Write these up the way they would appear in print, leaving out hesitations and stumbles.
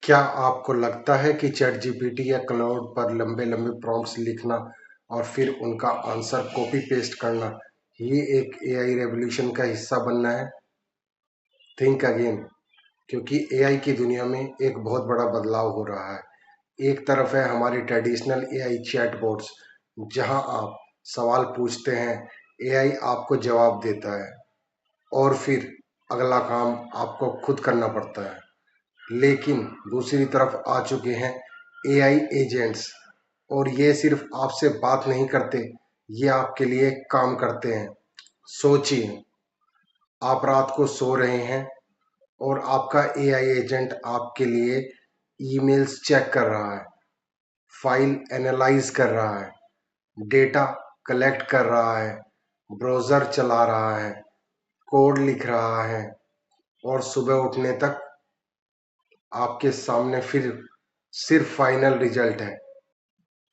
क्या आपको लगता है कि चैट जीपीटी या क्लाउड पर लंबे लंबे प्रॉम्प्ट्स लिखना और फिर उनका आंसर कॉपी पेस्ट करना ये एक एआई रेवोल्यूशन का हिस्सा बनना है? थिंक अगेन, क्योंकि एआई की दुनिया में एक बहुत बड़ा बदलाव हो रहा है। एक तरफ है हमारी ट्रेडिशनल एआई चैटबॉट्स, जहां आप सवाल पूछते हैं, एआई आपको जवाब देता है और फिर अगला काम आपको खुद करना पड़ता है। लेकिन दूसरी तरफ आ चुके हैं एआई एजेंट्स, और ये सिर्फ आपसे बात नहीं करते, ये आपके लिए काम करते हैं। सोचिए, आप रात को सो रहे हैं और आपका एआई एजेंट आपके लिए ईमेल्स चेक कर रहा है, फाइल एनालाइज कर रहा है, डेटा कलेक्ट कर रहा है, ब्राउज़र चला रहा है, कोड लिख रहा है, और सुबह उठने तक आपके सामने फिर सिर्फ फाइनल रिजल्ट है।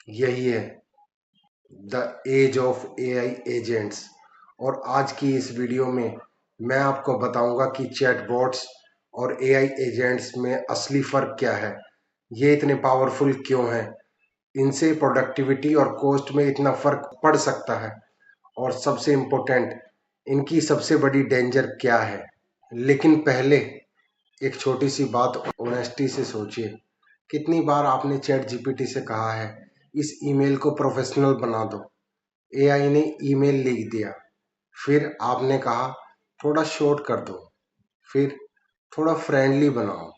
यही है the age of AI agents. और आज की इस वीडियो में मैं आपको बताऊंगा कि चैटबॉट्स और एआई एजेंट्स में असली फ़र्क क्या है, ये इतने पावरफुल क्यों हैं, इनसे प्रोडक्टिविटी और कॉस्ट में इतना फ़र्क पड़ सकता है, और सबसे इम्पोर्टेंट, इनकी सबसे बड़ी डेंजर क्या है। लेकिन पहले एक छोटी सी बात ऑनेस्टी से सोचिए। कितनी बार आपने चैट जीपीटी से कहा है, इस ईमेल को प्रोफेशनल बना दो? एआई ने ईमेल लिख दिया। फिर आपने कहा, थोड़ा शॉर्ट कर दो, फिर थोड़ा फ्रेंडली बनाओ,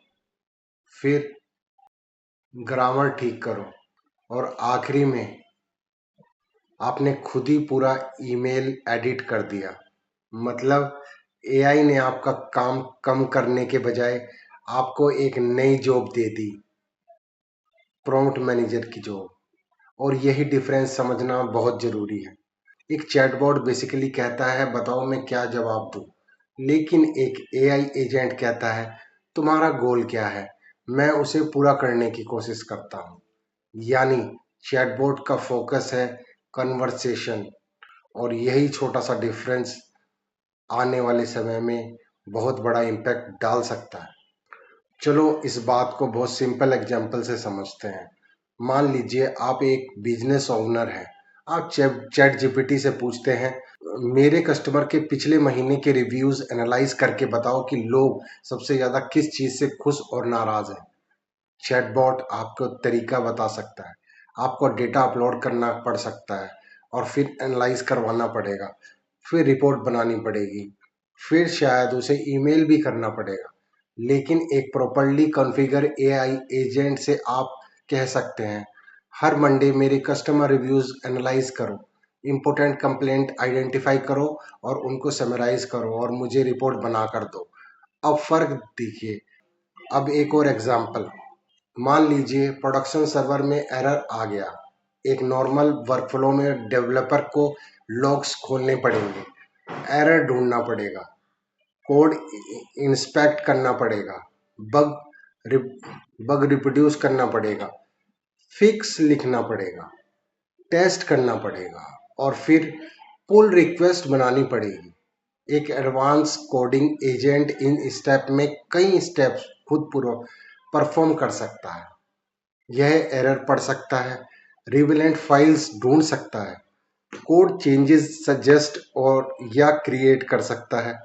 फिर ग्रामर ठीक करो, और आखिरी में आपने खुद ही पूरा ईमेल एडिट कर दिया। मतलब एआई ने आपका काम कम करने के बजाय आपको एक नई जॉब दे दी, प्रॉम्प्ट मैनेजर की जॉब। और यही डिफरेंस समझना बहुत ज़रूरी है। एक चैटबॉट बेसिकली कहता है, बताओ मैं क्या जवाब दूँ, लेकिन एक एआई एजेंट कहता है, तुम्हारा गोल क्या है, मैं उसे पूरा करने की कोशिश करता हूँ। यानी चैटबॉट का फोकस है कन्वर्सेशन, और यही छोटा सा डिफरेंस आने वाले समय में बहुत बड़ा इम्पैक्ट डाल सकता है। चलो इस बात को बहुत सिंपल एग्जांपल से समझते हैं। मान लीजिए आप एक बिजनेस ओनर हैं। आप चैट जीपीटी से पूछते हैं, मेरे कस्टमर के पिछले महीने के रिव्यूज एनालाइज करके बताओ कि लोग सबसे ज़्यादा किस चीज़ से खुश और नाराज़ हैं। चैटबॉट आपको तरीका बता सकता है, आपको डेटा अपलोड करना पड़ सकता है, और फिर एनालाइज करवाना पड़ेगा, फिर रिपोर्ट बनानी पड़ेगी, फिर शायद उसे ईमेल भी करना पड़ेगा। लेकिन एक प्रॉपर्ली कॉन्फ़िगर एआई एजेंट से आप कह सकते हैं, हर मंडे मेरे कस्टमर रिव्यूज़ एनालाइज करो, इम्पोर्टेंट कंप्लेंट आइडेंटिफाई करो और उनको समराइज करो और मुझे रिपोर्ट बना कर दो। अब फ़र्क देखिए। अब एक और एग्जांपल, मान लीजिए प्रोडक्शन सर्वर में एरर आ गया। एक नॉर्मल वर्कफ्लो में डेवलपर को लॉग्स खोलने पड़ेंगे, एरर ढूंढना पड़ेगा, कोड इंस्पेक्ट करना पड़ेगा, बग बग रिप्रोड्यूस करना पड़ेगा, फिक्स लिखना पड़ेगा, टेस्ट करना पड़ेगा, और फिर पुल रिक्वेस्ट बनानी पड़ेगी। एक advance coding agent in step में कई स्टेप्स खुद परफॉर्म कर सकता है। यह एरर पढ़ सकता है, रिलेवेंट फाइल्स ढूंढ सकता है, कोड चेंजेस सजेस्ट और या क्रिएट कर सकता है,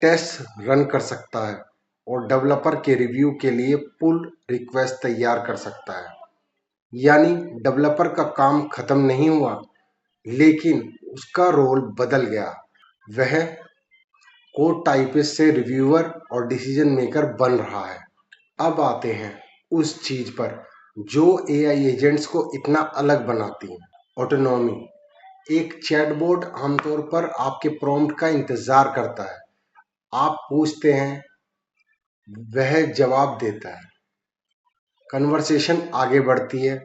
टेस्ट रन कर सकता है, और डेवलपर के रिव्यू के लिए पुल रिक्वेस्ट तैयार कर सकता है। यानी डेवलपर का काम खत्म नहीं हुआ, लेकिन उसका रोल बदल गया। वह कोड टाइपिस्ट से रिव्यूअर और डिसीजन मेकर बन रहा है। अब आते हैं उस चीज पर जो एआई एजेंट्स को इतना अलग बनाती है, ऑटोनॉमी। एक चैटबॉट आमतौर पर आपके प्रॉम्प्ट का इंतजार करता है। आप पूछते हैं, वह जवाब देता है, कन्वर्सेशन आगे बढ़ती है,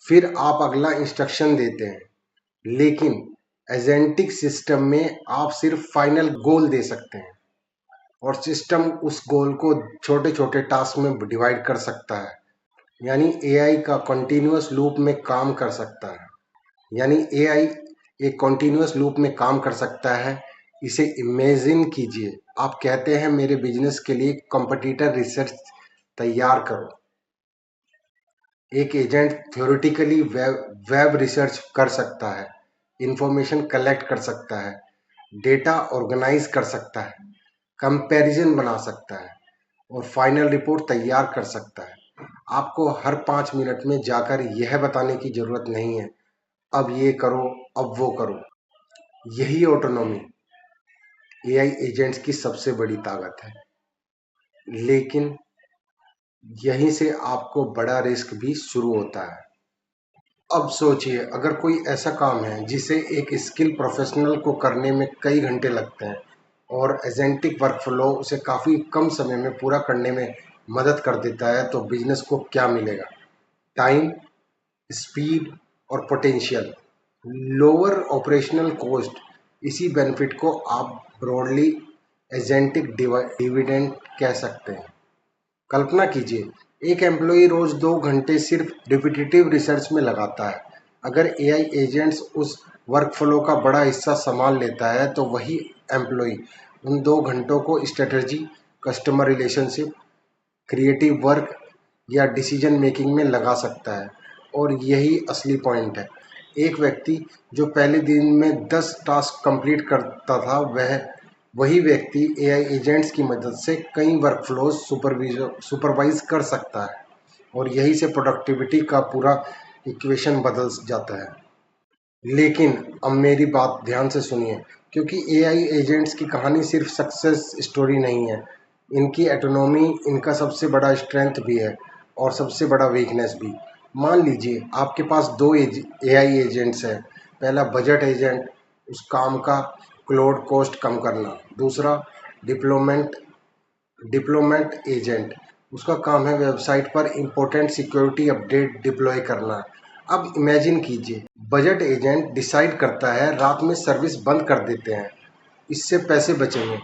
फिर आप अगला इंस्ट्रक्शन देते हैं। लेकिन एजेंटिक सिस्टम में आप सिर्फ फाइनल गोल दे सकते हैं, और सिस्टम उस गोल को छोटे छोटे टास्क में डिवाइड कर सकता है। यानी एआई का कंटिन्यूअस लूप में काम कर सकता है। यानी एआई एक कंटिन्यूअस लूप में काम कर सकता है। इसे इमेजिन कीजिए, आप कहते हैं मेरे बिजनेस के लिए कंपटीटर रिसर्च तैयार करो, एक एजेंट थ्योरेटिकली वेब रिसर्च कर सकता है, इंफॉर्मेशन कलेक्ट कर सकता है, डेटा ऑर्गेनाइज कर सकता है, कंपैरिजन बना सकता है और फाइनल रिपोर्ट तैयार कर सकता है। आपको हर 5 मिनट में जाकर यह बताने की जरूरत नहीं है, अब ये करो, अब वो करो। यही ऑटोनॉमी एआई एजेंट्स की सबसे बड़ी ताकत है। लेकिन यहीं से आपको बड़ा रिस्क भी शुरू होता है। अब सोचिए, अगर कोई ऐसा काम है जिसे एक स्किल प्रोफेशनल को करने में कई घंटे लगते हैं और एजेंटिक वर्कफ्लो उसे काफ़ी कम समय में पूरा करने में मदद कर देता है, तो बिजनेस को क्या मिलेगा? टाइम, स्पीड और पोटेंशियल। Lower operational cost. इसी बेनिफिट को आप ब्रॉडली एजेंटिक डिविडेंड कह सकते हैं। कल्पना कीजिए, एक एम्प्लॉई रोज 2 घंटे सिर्फ रिपीटेटिव रिसर्च में लगाता है। अगर एआई एजेंट्स उस वर्कफ्लो का बड़ा हिस्सा संभाल लेता है, तो वही एम्प्लॉई उन 2 घंटों को strategy, customer relationship, creative work या डिसीजन मेकिंग में लगा सकता है। और यही असली पॉइंट है। एक व्यक्ति जो पहले दिन में 10 टास्क कंप्लीट करता था, वही व्यक्ति एआई एजेंट्स की मदद से कई वर्कफ्लोज सुपरवाइज कर सकता है। और यही से प्रोडक्टिविटी का पूरा इक्वेशन बदल जाता है। लेकिन अब मेरी बात ध्यान से सुनिए, क्योंकि एआई एजेंट्स की कहानी सिर्फ सक्सेस स्टोरी नहीं है। इनकी ऑटोनॉमी इनका सबसे बड़ा स्ट्रेंथ भी है और सबसे बड़ा वीकनेस भी। मान लीजिए आपके पास दो एआई एजेंट्स हैं। पहला बजट एजेंट, उस काम का क्लोड कॉस्ट कम करना। दूसरा डिप्लोमेंट डिप्लोमेंट एजेंट, उसका काम है वेबसाइट पर इंपॉर्टेंट सिक्योरिटी अपडेट डिप्लॉय करना। अब इमेजिन कीजिए, बजट एजेंट डिसाइड करता है रात में सर्विस बंद कर देते हैं, इससे पैसे बचेंगे।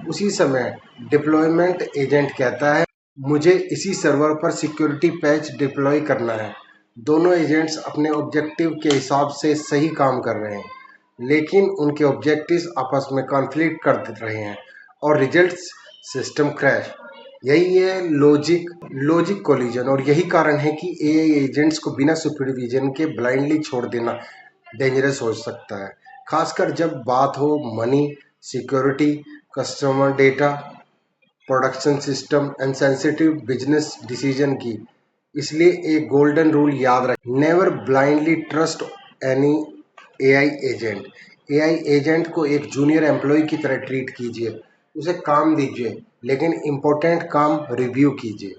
उसी समय डिप्लॉयमेंट एजेंट कहता है, मुझे इसी सर्वर पर सिक्योरिटी पैच डिप्लॉय करना है। दोनों एजेंट्स अपने ऑब्जेक्टिव के हिसाब से सही काम कर रहे हैं, लेकिन उनके ऑब्जेक्टिव्स आपस में कॉन्फ्लिक्ट कर रहे हैं और रिजल्ट्स सिस्टम क्रैश। यही है लॉजिक कोलिजन। और यही कारण है कि एआई एजेंट्स को बिना सुपरविजन के ब्लाइंडली छोड़ देना डेंजरस हो सकता है, खासकर जब बात हो money, security, customer data, production system and sensitive business decision की। इसलिए एक गोल्डन रूल याद रखें, never blindly trust any AI agent. AI agent को एक जूनियर एम्प्लॉय की तरह ट्रीट कीजिए, उसे काम दीजिए, लेकिन इम्पोर्टेंट काम रिव्यू कीजिए।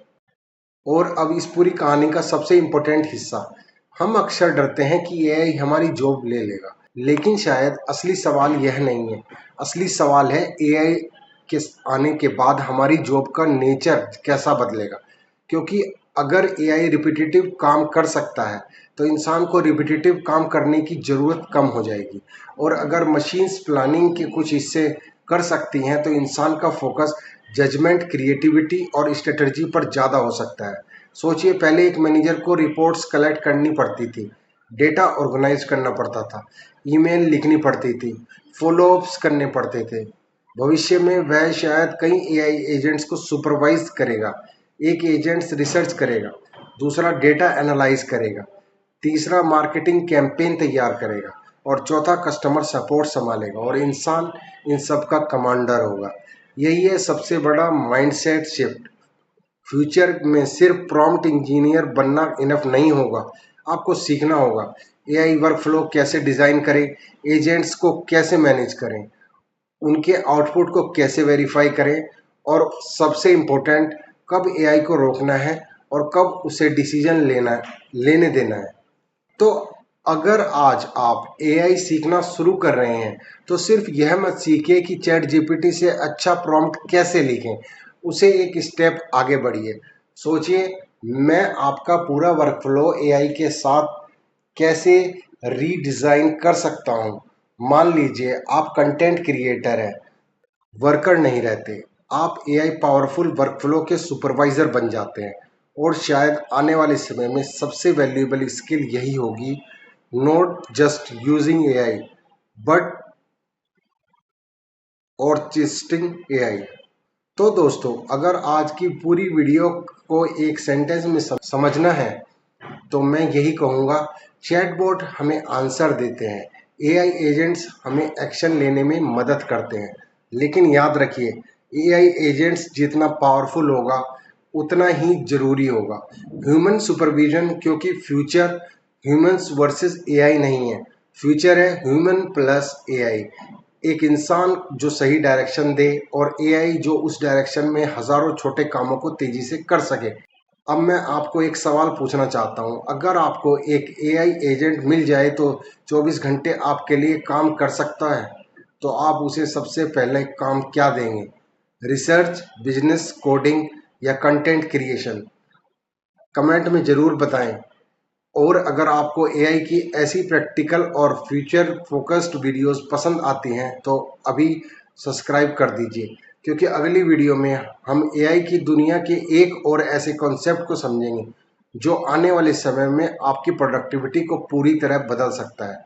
और अब इस पूरी कहानी का सबसे इम्पोर्टेंट हिस्सा, हम अक्सर डरते हैं कि एआई हमारी जॉब ले लेगा, लेकिन शायद असली सवाल यह नहीं है। असली सवाल है एआई के आने के बाद हमारी जॉब का नेचर कैसा बदलेगा। क्योंकि अगर एआई रिपीटेटिव काम कर सकता है, तो इंसान को रिपीटेटिव काम करने की ज़रूरत कम हो जाएगी। और अगर मशीन्स प्लानिंग के कुछ हिस्से कर सकती हैं, तो इंसान का फोकस जजमेंट, क्रिएटिविटी और स्ट्रेटजी पर ज़्यादा हो सकता है। सोचिए, पहले एक मैनेजर को रिपोर्ट्स कलेक्ट करनी पड़ती थी, डेटा ऑर्गेनाइज करना पड़ता था, ईमेल लिखनी पड़ती थी, फॉलोअप्स करने पड़ते थे। भविष्य में वह शायद कई एआई एजेंट्स को सुपरवाइज करेगा। एक एजेंट्स रिसर्च करेगा, दूसरा डेटा एनालाइज करेगा, तीसरा मार्केटिंग कैंपेन तैयार करेगा और चौथा कस्टमर सपोर्ट संभालेगा। और इंसान इन सब का कमांडर होगा। यही है सबसे बड़ा माइंडसेट शिफ्ट। फ्यूचर में सिर्फ प्रॉम्प्ट इंजीनियर बनना इनफ नहीं होगा, आपको सीखना होगा एआई वर्कफ्लो कैसे डिज़ाइन करें, एजेंट्स को कैसे मैनेज करें, उनके आउटपुट को कैसे वेरीफाई करें, और सबसे इम्पोर्टेंट, कब एआई को रोकना है और कब उसे डिसीजन लेने देना है। तो अगर आज आप एआई सीखना शुरू कर रहे हैं, तो सिर्फ यह मत सीखिए कि चैट जीपीटी से अच्छा प्रॉम्प्ट कैसे लिखें, उसे एक स्टेप आगे बढ़िए। सोचिए, मैं आपका पूरा वर्कफ्लो एआई के साथ कैसे रीडिज़ाइन कर सकता हूँ। मान लीजिए आप कंटेंट क्रिएटर हैं, वर्कर नहीं रहते, आप एआई पावरफुल वर्कफ्लो के सुपरवाइजर बन जाते हैं। और शायद आने वाले समय में सबसे वैल्यूएबल स्किल यही होगी, not just using AI but orchestrating AI. तो दोस्तों, अगर आज की पूरी वीडियो को एक सेंटेंस में समझना है, तो मैं यही कहूँगा, चैटबॉट हमें आंसर देते हैं, एआई एजेंट्स हमें एक्शन लेने में मदद करते हैं। लेकिन याद रखिए, एआई एजेंट्स जितना पावरफुल होगा उतना ही जरूरी होगा ह्यूमन सुपरविजन, क्योंकि फ्यूचर ह्यूमंस वर्सेस एआई नहीं है, फ्यूचर है ह्यूमन प्लस एआई। एक इंसान जो सही डायरेक्शन दे और एआई जो उस डायरेक्शन में हजारों छोटे कामों को तेजी से कर सके। अब मैं आपको एक सवाल पूछना चाहता हूं, अगर आपको एक एआई एजेंट मिल जाए तो 24 घंटे आपके लिए काम कर सकता है, तो आप उसे सबसे पहले काम क्या देंगे? रिसर्च, बिजनेस, कोडिंग या कंटेंट क्रिएशन? कमेंट में ज़रूर बताएं। और अगर आपको एआई की ऐसी प्रैक्टिकल और फ्यूचर फोकस्ड वीडियोस पसंद आती हैं तो अभी सब्सक्राइब कर दीजिए, क्योंकि अगली वीडियो में हम एआई की दुनिया के एक और ऐसे कॉन्सेप्ट को समझेंगे जो आने वाले समय में आपकी प्रोडक्टिविटी को पूरी तरह बदल सकता है।